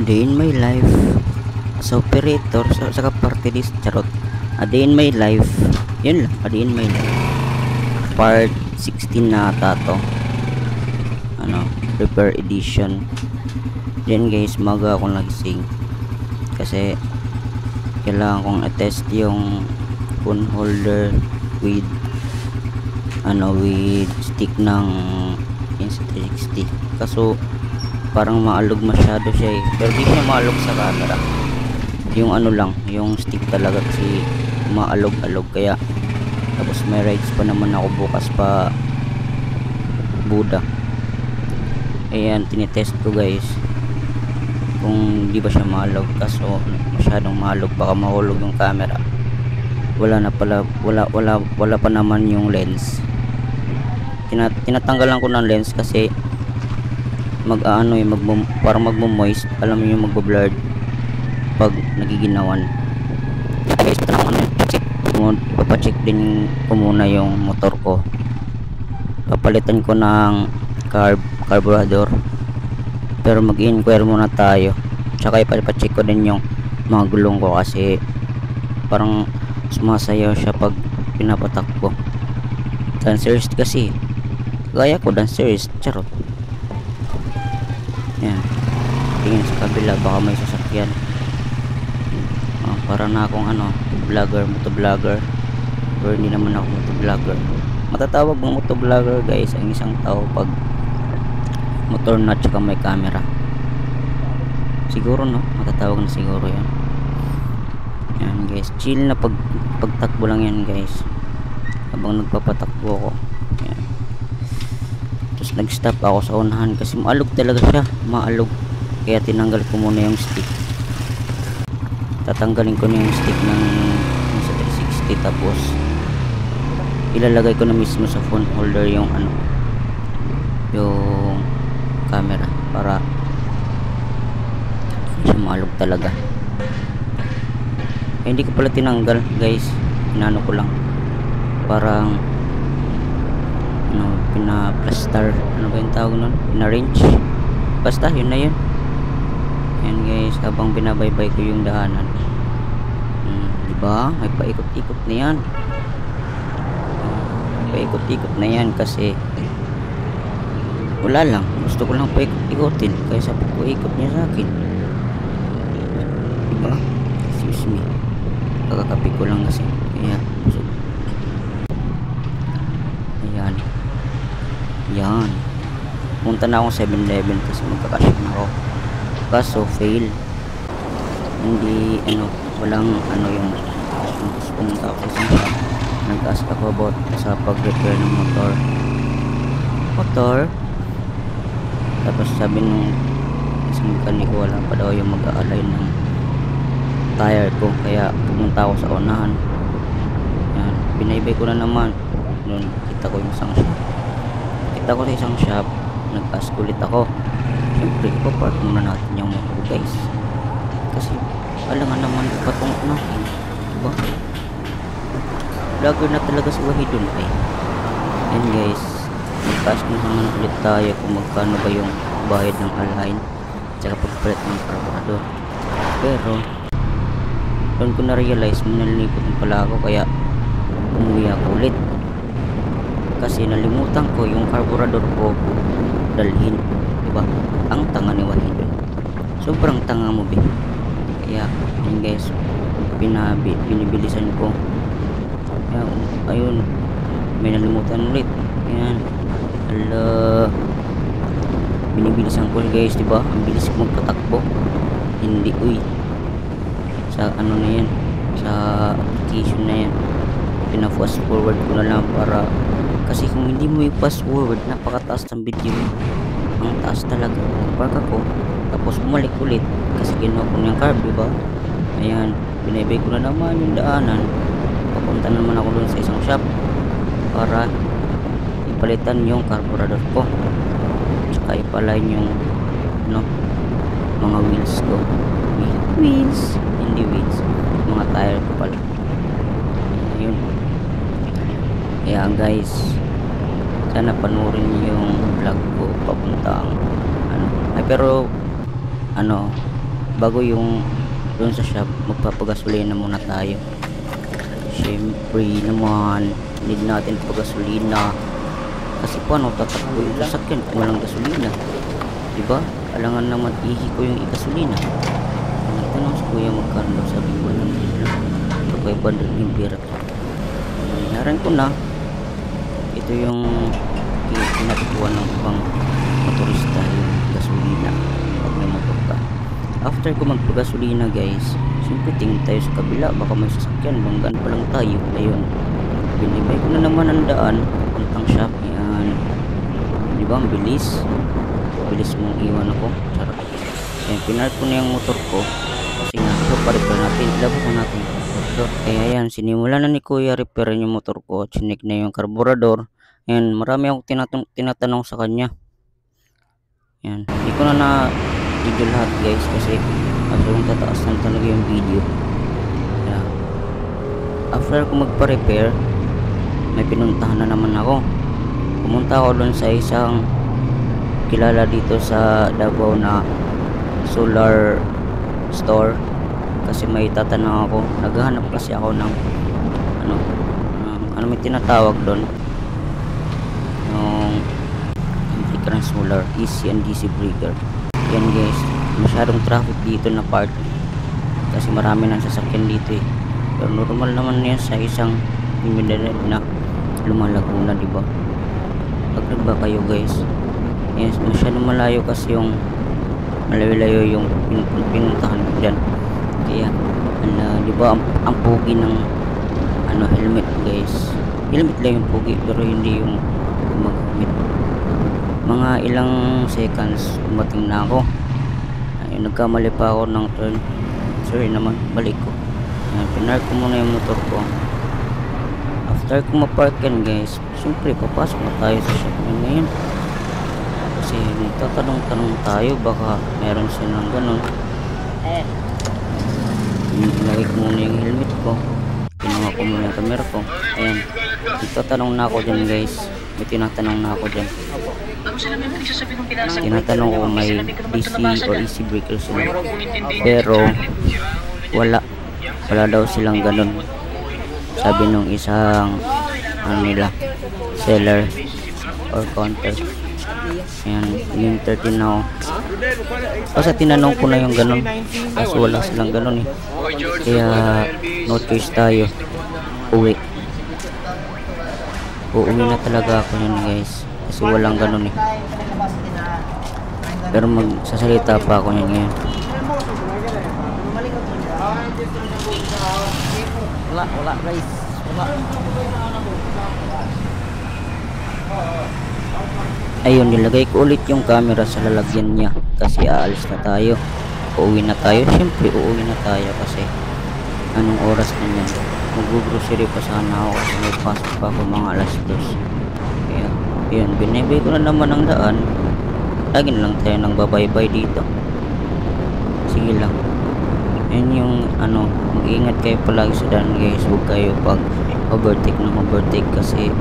Day in my life sa operator sa party list, charot. A day in my life, yun lang, a day in my life part 16 na ata to, prepare edition. Yan guys, maga akong nagsing kasi kailangan kong i-test yung phone holder with with stick ng Insta360, kaso parang maalog masyado siya pero di siya maalog sa camera, yung yung stick talaga kasi maalog-alog. Kaya tapos may rides pa naman ako bukas pa Buda. Ayan, tinitest ko guys kung di ba siya maalog, kaso masyadong maalog, baka mahulog yung camera. Wala pa naman yung lens. Tinatanggalan ko ng lens kasi parang magmo-moist, alam mo yung magbo-blurred pag nagiginawan. Guys, ipapacheck din ko muna yung motor ko. Papalitan ko ng carburetor, pero mag-inquire muna tayo, tsaka ipapacheck ko din yung mga gulong ko kasi parang sumasayaw siya pag pinapatakbo. Dancers kasi gaya ko, dancers, charot. Yan, tingin sa kabila baka may sasakyan. Para na akong motovlogger, pero hindi naman ako motovlogger. Matatawag ng motovlogger guys ang isang tao pag motor na tsaka may camera. Siguro matatawag na siguro yan. Yan guys, chill na pagtakbo lang yan guys, habang nagpapatakbo ako. Yan. Tapos nag-stop ako sa unahan kasi maalog talaga siya, maalog. Kaya tinanggal ko muna yung stick. Tatanggalin ko na yung stick ng Insta360, tapos ilalagay ko na mismo sa phone holder yung yung camera para siya maalog talaga. Hindi ko pala tinanggal guys, inano ko lang, parang pina-plaster, ano ba yung tawag nun, pina-wrench, basta yun na yun. Yan guys, habang binabaybay ko yung daanan, diba may paikot-ikot na yan, paikot-ikot na yan kasi wala lang, gusto ko lang paikot-ikotin kaysa pag-ikot niya sa akin, diba? Excuse me, kakakapi ko lang kasi kaya busog. Yan, punta na akong 7-Eleven kasi magkakasya na ako, kaso fail. Hindi walang yung pumunta ako sa shop, nag-ask ako about sa pag-repair ng motor. Tapos sabi nung isang mekaniko wala pa daw yung mag-aalay ng tire ko, kaya pumunta ako sa unahan. Yan, binaybay ko na naman. Noon kita ko sa isang shop, nag-ask ulit ako. Siyempre ipapark muna natin yung motor guys, kasi alangan naman patungo natin, diba? Vlogger na talaga si Wahidon ay. And guys, nag-ask naman ulit tayo kung magkano ba yung bayad ng align tsaka pagpalit ng carburetor. Pero doon ko na-realize manalipot pala ako, kaya umuwi ako ulit kasi nalimutan ko yung carburetor ko dalhin, diba? Ang tanga ni Wahidon, sobrang tanga mo be. Kaya yun guys, binibilisan ko. Kaya, ayun, may nalimutan ulit. Ayan, binibilisan ko guys, diba? Ang bilis ko magpatakbo. Hindi, sa na yan, sa application na yan, pina-fast forward ko na lang, para kasi kung hindi mo i-fast forward, napakataas ng video, ang taas talaga. Park ako, tapos bumalik ulit kasi ginawa ko niyang carb, diba? Ayan, binaybay ko na naman yung daanan. Papunta naman ako dun sa isang shop para ipalitan yung carburetor ko, tsaka ipalain yung mga wheels ko. Hindi wheels, mga tire ko pala. Ayun. Kaya guys, sana panoorin niyo yung vlog ko papuntang pero bago yung doon sa shop, magpapagasolina muna tayo. Syempre naman, need natin pagasolina. Kasi paano tatakbo yung sasakyan kung walang gasolina? Diba? Alangan naman ihiko yung igasolina. Nagtanong si kuya magkano daw, sabi ko lang dito. Pagkay bandal yung pira. Naran ko na. Ito yung kinatutuan ng ibang motorista, yung gasolina pag may motor ka. After ko magpagasolina guys, siyempre tingin tayo sa kabila, baka may sasakyan, banggaan pa lang tayo. Ayun, binibay ko na naman ang daan puntang shop. Yan, diba ang bilis mong iwan ako. Charot. Ayan, pinark ko na yung motor ko kasi nga ito pa-repair natin, ilabas na natin yung carburetor. Kaya yan, sinimula na ni kuya repairin yung motor ko, chinik na yung carburetor. Yan, marami akong tinatanong sa kanya. Yan, hindi ko na video lahat guys kasi sobrang tataas na talaga yung video. Yan. After ko magpa-repair, may pinuntahan na naman ako. Pumunta ako doon sa isang kilala dito sa Davao na solar store kasi may tatanong ako. Naghahanap kasi ako ng ano may tinatawag doon yung breaker ng solar, AC and DC breaker. Yan guys, masyadong traffic dito na part kasi marami nang sasakyan dito eh. Pero normal naman yan sa isang immediate na lumalaguna, diba? Pag ba kayo guys, yes, masyadong malayo kasi yung malayo yung pinuntahan ko dyan. Kaya diba ang pugi ng helmet guys, helmet lang yung pugi pero hindi yung gumagamit. Mga ilang seconds dumating na ako. Ayun, nagkamali pa ako ng turn, sorry naman, balik ko. Pinark ko muna yung motor ko. After ko mapark yan guys, siyempre papasok na tayo sa shop ngayon. Kasi magtatanong-tanong tayo, baka meron silang ganun. Nilagay ko muna yung helmet ko, kinuha ko muna yung camera ko. Ayan, magtatanong na ako dyan guys. May tinatanong na ako dyan. Tinatanong ko may DC or AC breaker sila, pero wala daw silang ganun, sabi nung isang nila seller or counter. Ayan, yung 13 na ako. Basta tinanong ko na yung ganun, kaso wala silang ganun eh. Kaya no choice tayo, uuwi na talaga ako yun guys, kasi walang ganun eh. Pero magsasalita pa ako yun ngayon. Wala guys, wala. Ayun, nilagay ko ulit yung camera sa lalagyan niya kasi aalis na tayo, uuwi na tayo. Siyempre uuwi na tayo kasi anong oras na yan, mag-grocery pa sana ako kasi may pasok pa ako mga alas 2. Kaya yun, binibay ko na naman ang daan. Lagi na lang tayo nang babaybay dito, sige lang. Yan yung mag-ingat kayo palagi sa daan guys. Huwag kayo pag overtake kasi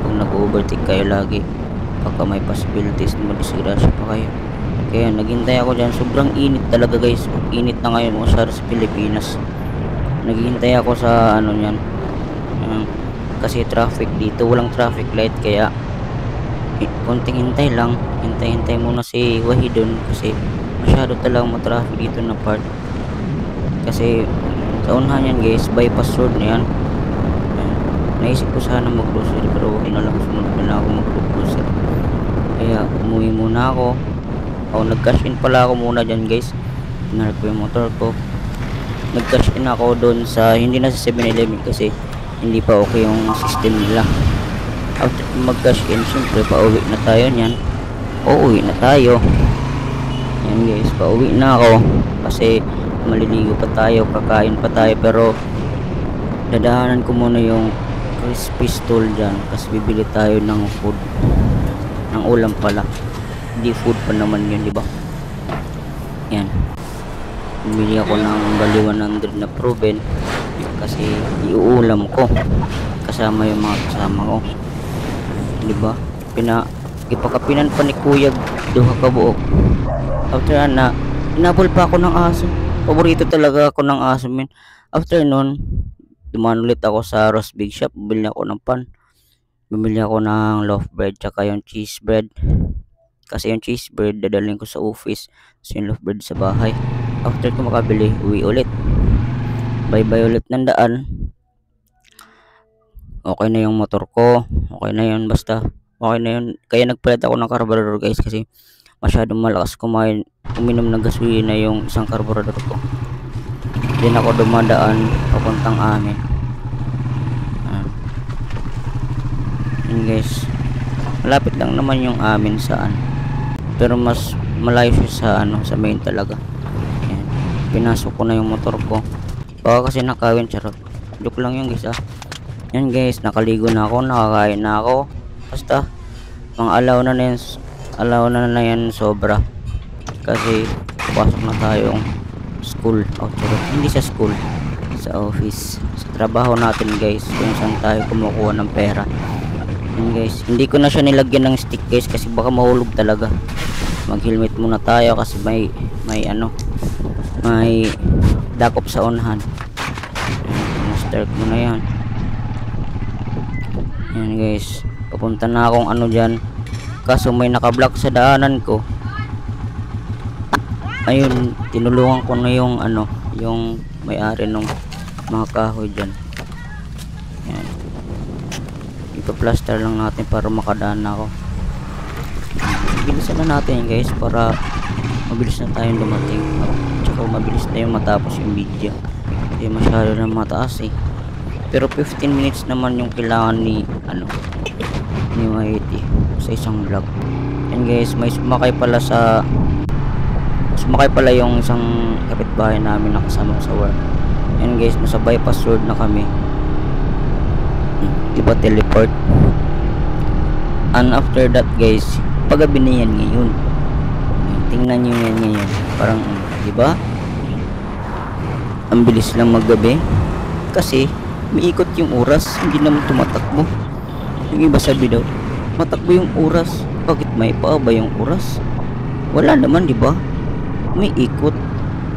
kung nag-overtake kayo lagi, baka may possibilities na madisgrasya pa kayo. Kaya naghintay ako dyan, sobrang init talaga guys. Init na ngayon sa Pilipinas. Naghihintay ako sa yan, kasi traffic dito, walang traffic light. Kaya konting hintay lang, hintay muna si Wahidon kasi masyado talagang matraffic dito na part. Kasi sa unahan yan guys, bypass road na yan. Naisip ko sana mag-grocery pero wag na lang, sunod na ako mag-grocery. Kaya umuwi muna ako. Nag-cash in pala ako muna dyan guys. Pinark ko yung motor ko. Nag-cash in ako doon sa, hindi na sa 7-Eleven kasi hindi pa okay yung system nila. After mag-cash in, syempre pauwi na tayo nyan. Uuwi na tayo. Yan guys, pauwi na ako kasi maliligo pa tayo, kakain pa tayo, pero dadahanan ko muna yung crispy stall dyan kasi bibili tayo ng food, ng ulam pala, hindi food pa naman yun, diba? Yan, bibili ako ng bali 100 na proven kasi iuulam ko kasama yung mga kasama ko, diba? Ipakapinan pa ni kuya duha ka buok. After na Hinabol pa ako ng aso. Paborito talaga ako ng aso, men. After nun, dumaan ulit ako sa roast big shop. Bumili ako ng pan. Bumili ako ng loaf bread tsaka yung cheese bread. Kasi yung cheese bread dadalhin ko sa office. So yung loaf bread sa bahay. After ko makabili, uwi ulit. Bye-bye ulit ng daan. Okay na yung motor ko. Okay na yun, basta. Okay na yun. Kaya nagpalit ako ng carburetor, guys, kasi masyadong malakas uminom ng gasolina yung isang carburetor ko. Din ako dumadaan papuntang amin. Yun guys, malapit lang naman yung amin saan, pero mas malayo siya sa sa main talaga. Yan. Pinasok ko na yung motor ko. Baka kasi nakawin, charot. Joke lang yung guys Yan guys, nakaligo na ako, nakakain na ako. Basta mga alaw na yan sobra. Kasi pasok na tayong school. Hindi sa school, sa office, sa trabaho natin guys, kung saan tayo kumukuha ng pera. Yan guys, hindi ko na siya nilagyan ng stick guys, kasi baka mahulog talaga. Mag helmet muna tayo kasi may dakop sa unahan. Start mo na yan. Yan guys, papunta na akong dyan, kaso may nakablock sa daanan ko. Ayun, tinulungan ko na yung yung may-ari ng mga kahoy dyan. Yan, ipa-plaster lang natin para makadaan na ako. Bilisan na natin guys, para mabilis na tayong dumating, tsaka mabilis na yung matapos yung video. Hindi masyado na mataas pero 15 minutes naman yung kailangan ni Maiti sa isang vlog. And guys, may sumakay pala yung isang kapitbahay namin na kasama ko sa work. And guys, nasa bypass road na kami. Diba teleport? And after that guys, paggabi na yan ngayon. Tingnan nyo yan ngayon. Parang, diba? Ang bilis lang maggabi. Kasi, umiikot yung oras. Hindi naman tumatakbo. Yung iba sabi daw, matakbo yung oras. Bakit may pa ba yung oras? Wala naman, diba? May ikot.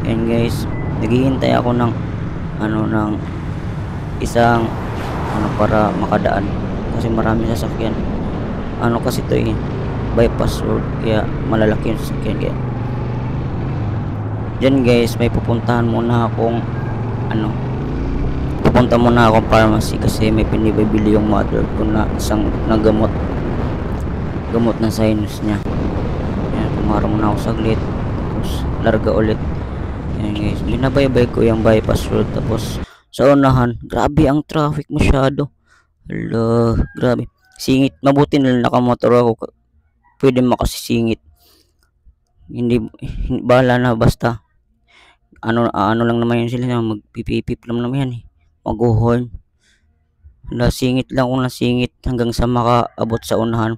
And guys, naghihintay ako ng isang para makadaan, kasi marami sasakyan. Kasi to bypass road, kaya malalaki yung sasakyan. Kaya dyan guys, may pupuntahan muna akong pupunta muna akong pharmacy, kasi may pinibibili yung mother ko na isang gamot ng sinus niya. Yan, tumara muna ako saglit, tapos larga ulit. Yan guys, binabaybay ko yung bypass road. Tapos sa unahan, grabe ang traffic masyado. Hala, grabe. Singit, mabuti na nakamotor ako, pwede makasisingit. Hindi bahala na, basta ano lang naman yun sila, magpipipip lang naman yan mag-horn. Hala, singit lang kung nasingit hanggang sa makaabot sa unahan.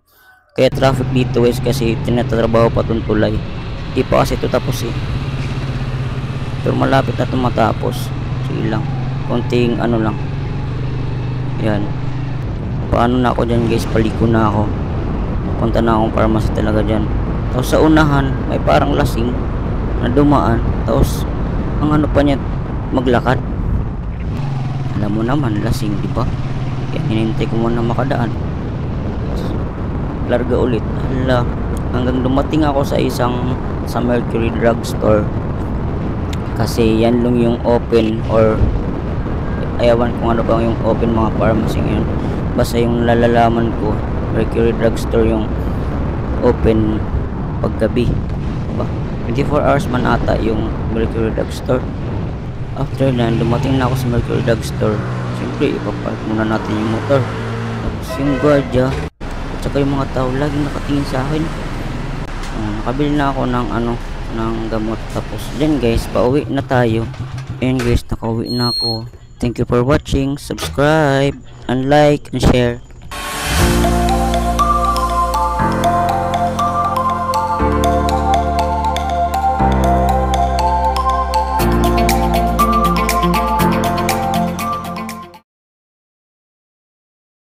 Kaya traffic dito guys, kasi tinatrabaho pa itong tulay. Di pa kasi ito tapos pero malapit na ito matapos. Sige lang, konting lang. Yan, paano na ako dyan guys, paliko na ako, punta na akong pharmacy talaga dyan. Tapos sa unahan may parang lasing na dumaan, tapos ang pa niya maglakad. Alam mo naman, lasing, diba? Kaya hinintay ko muna makadaan, larga ulit. Hala, hanggang dumating ako sa Mercury Drugstore, kasi yan lang yung open, or ayawan kung ano ba yung open mga pharmacy ngayon. Basta yung nalalaman ko, Mercury Drugstore yung open paggabi, diba? 24 hours man ata yung Mercury Drugstore. After na, dumating na ako sa Mercury Drugstore. Siyempre, ipapark muna natin yung motor. Tapos yung guardia at saka yung mga tao laging nakatingin sa akin. Nakabili na ako ng gamot. Tapos then guys, pauwi na tayo. Ayun guys, nakauwi na ako. Thank you for watching. Subscribe and like and share.